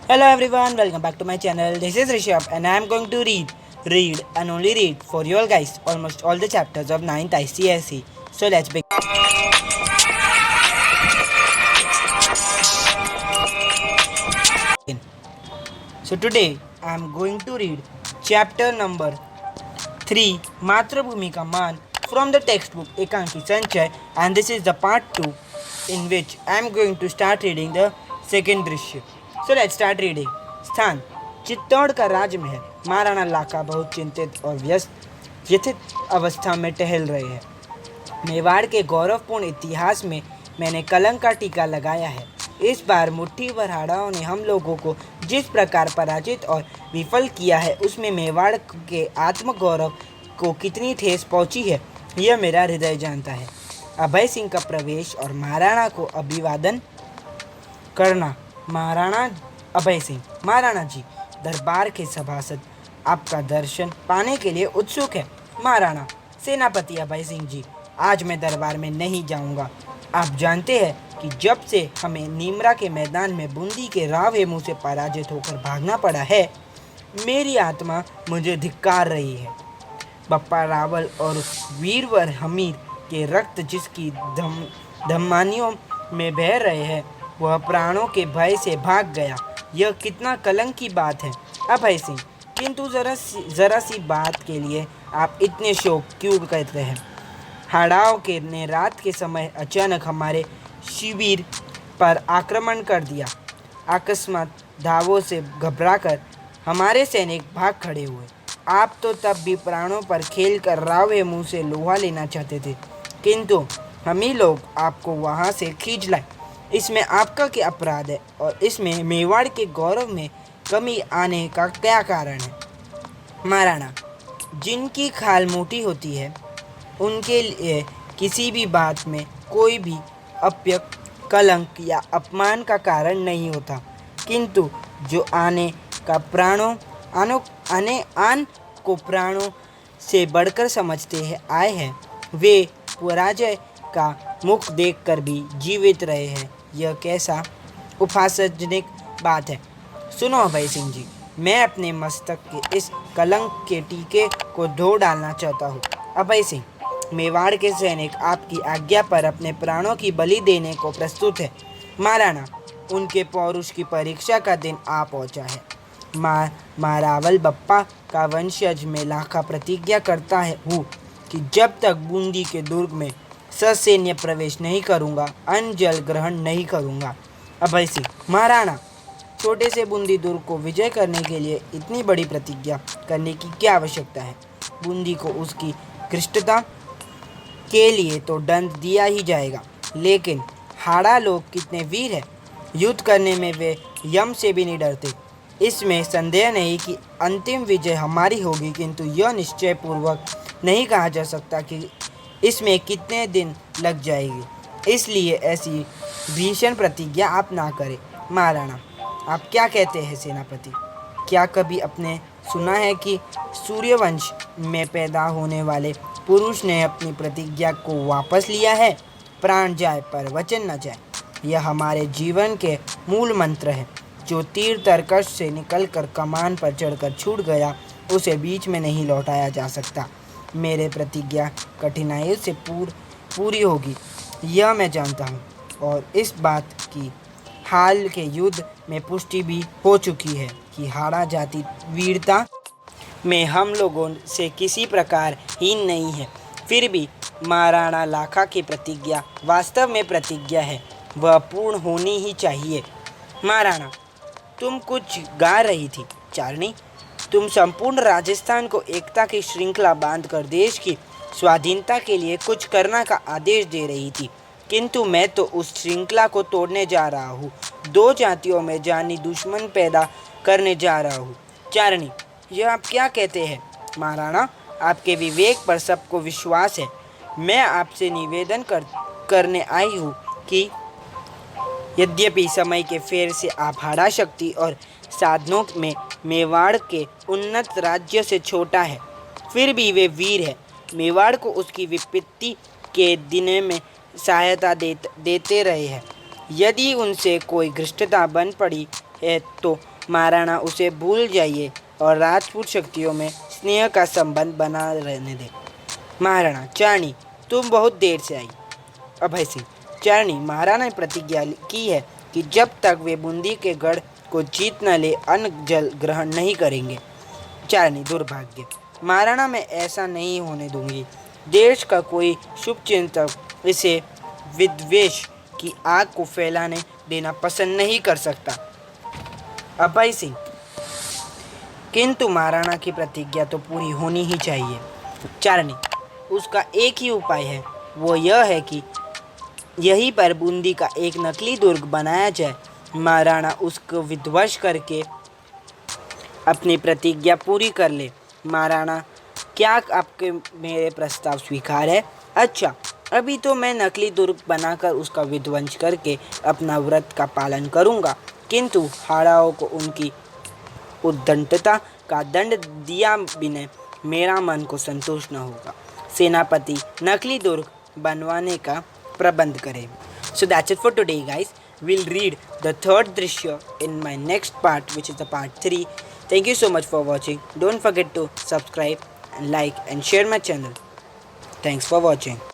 Hello everyone, welcome back to my channel. This is Rishabh and I am going to read and only read for you all guys almost all the chapters of 9th ICSE. So let's begin. So today I am going to read chapter number 3 Matrabhumi Ka Maan from the textbook Ekanki Sanchay, and this is the part 2 in which I am going to start reading the second दृश्य. So let's start reading. स्थान चित्तौड़ का राजमहल. महाराणा लाखा बहुत चिंतित और व्यथित अवस्था में टहल रहे हैं. मेवाड़ के गौरवपूर्ण इतिहास में मैंने कलंक का टीका लगाया है. इस बार मुट्ठी भर हाड़ाओं ने हम लोगों को जिस प्रकार पराजित और विफल किया है, उसमें मेवाड़ के आत्मगौरव को कितनी ठेस पहुंची है, यह मेरा हृदय जानता है. अभय सिंह का प्रवेश और महाराणा को अभिवादन करना. महाराणा अभय सिंह. महाराणा जी, दरबार के सभासद आपका दर्शन पाने के लिए उत्सुक है. महाराणा. सेनापति अभय सिंह जी, आज मैं दरबार में नहीं जाऊंगा. आप जानते हैं कि जब से हमें नीमरा के मैदान में बूंदी के राव हेमू से पराजित होकर भागना पड़ा है, मेरी आत्मा मुझे धिक्कार रही है. बप्पा रावल और वीरवर हमीर के रक्त जिसकी धमनियों में बह रहे हैं, वह प्राणों के भय से भाग गया. यह कितना कलंक की बात है. अभय सिंह. किंतु जरा सी बात के लिए आप इतने शोक क्यों करते हैं. हाड़ाओं के ने रात के समय अचानक हमारे शिविर पर आक्रमण कर दिया. अकस्मात धावों से घबराकर हमारे सैनिक भाग खड़े हुए. आप तो तब भी प्राणों पर खेल कर राव हेमू से लोहा लेना चाहते थे, किंतु हम ही लोग आपको वहाँ से खींच लाए. इसमें आपका क्या अपराध है और इसमें मेवाड़ के गौरव में कमी आने का क्या कारण है. महाराणा. जिनकी खाल मोटी होती है, उनके लिए किसी भी बात में कोई भी अपयक, कलंक या अपमान का कारण नहीं होता, किंतु जो आने को प्राणों से बढ़कर समझते हैं आए हैं, वे पराजय का मुख देखकर भी जीवित रहे हैं. यह कैसा उपहासजनक बात है. सुनो अभय सिंह जी, मैं अपने मस्तक के इस कलंक के टीके को धो डालना चाहता हूँ. अभय सिंह. मेवाड़ के सैनिक आपकी आज्ञा पर अपने प्राणों की बलि देने को प्रस्तुत है. महाराणा. उनके पौरुष की परीक्षा का दिन आ पहुँचा है. मारावल बप्पा का वंशज में लाखा प्रतिज्ञा करता हूँ कि जब तक बूंदी के दुर्ग में ससैन्य प्रवेश नहीं करूँगा, अन्न जल ग्रहण नहीं करूँगा. अभय सिंह. महाराणा. छोटे से बूंदी दुर्ग को विजय करने के लिए इतनी बड़ी प्रतिज्ञा करने की क्या आवश्यकता है. बूंदी को उसकी कृष्टता के लिए तो दंड दिया ही जाएगा, लेकिन हाड़ा लोग कितने वीर हैं. युद्ध करने में वे यम से भी नहीं डरते. इसमें संदेह नहीं कि अंतिम विजय हमारी होगी, किंतु यह निश्चय पूर्वक नहीं कहा जा सकता कि इसमें कितने दिन लग जाएगी. इसलिए ऐसी भीषण प्रतिज्ञा आप ना करें. महाराणा. आप क्या कहते हैं सेनापति. क्या कभी आपने सुना है कि सूर्यवंश में पैदा होने वाले पुरुष ने अपनी प्रतिज्ञा को वापस लिया है. प्राण जाए पर वचन न जाए, यह हमारे जीवन के मूल मंत्र है. जो तीर तरकश से निकलकर कमान पर चढ़कर छूट गया, उसे बीच में नहीं लौटाया जा सकता. मेरे प्रतिज्ञा कठिनाइयों से पूरी होगी, यह मैं जानता हूँ, और इस बात की हाल के युद्ध में पुष्टि भी हो चुकी है कि हाड़ा जाति वीरता में हम लोगों से किसी प्रकार हीन नहीं है. फिर भी महाराणा लाखा की प्रतिज्ञा वास्तव में प्रतिज्ञा है, वह पूर्ण होनी ही चाहिए. महाराणा. तुम कुछ गा रही थी चारणी. तुम संपूर्ण राजस्थान को एकता की श्रृंखला बांधकर देश की स्वाधीनता के लिए कुछ करने का आदेश दे रही थी, किंतु मैं तो उस श्रृंखला को तोड़ने जा रहा हूँ. दो जातियों में जानी दुश्मन पैदा करने जा रहा हूँ. चारणी. यह आप क्या कहते हैं. महाराणा. आपके विवेक पर सबको विश्वास है. मैं आपसे निवेदन करने आई हूँ कि यद्यपि समय के फेर से आप हाड़ा शक्ति और साधनों में मेवाड़ के उन्नत राज्य से छोटा है, फिर भी वे वीर है. मेवाड़ को उसकी विपत्ति के दिनों में सहायता देते रहे हैं. यदि उनसे कोई घृष्टता बन पड़ी है तो महाराणा उसे भूल जाइए और राजपूत शक्तियों में स्नेह का संबंध बना रहने दें। महाराणा चारनी, तुम बहुत देर से आई। अभय सिंह, चारनी, महाराणा ने प्रतिज्ञा की है कि जब तक वे बूंदी के गढ़ को जीत न ले अन्न जल ग्रहण नहीं करेंगे। चारनी, दुर्भाग्य, महाराणा मैं ऐसा नहीं होने दूंगी। देश का कोई शुभ चिंतक इसे विद्वेष की आग को फैलाने देना पसंद नहीं कर सकता। अभय सिंह, किंतु महाराणा की प्रतिज्ञा तो पूरी होनी ही चाहिए। चारनी, उसका एक ही उपाय है, वो यह है कि यहीं पर बूंदी का एक नकली दुर्ग बनाया जाए। महाराणा उसको विध्वंस करके अपनी प्रतिज्ञा पूरी कर ले। महाराणा, क्या आपके मेरे प्रस्ताव स्वीकार है? अच्छा, अभी तो मैं नकली दुर्ग बनाकर उसका विध्वंस करके अपना व्रत का पालन करूंगा, किंतु हाड़ाओं को उनकी उद्दंडता का दंड दिया बिना मेरा मन को संतुष्ट न होगा। सेनापति नकली दुर्ग बनवाने का प्रबंध करें। So that's it for today, guys. We'll read the third Drishya in my next part, which is the part 3. Thank you so much for watching. Don't forget to subscribe and like and share my channel. Thanks for watching.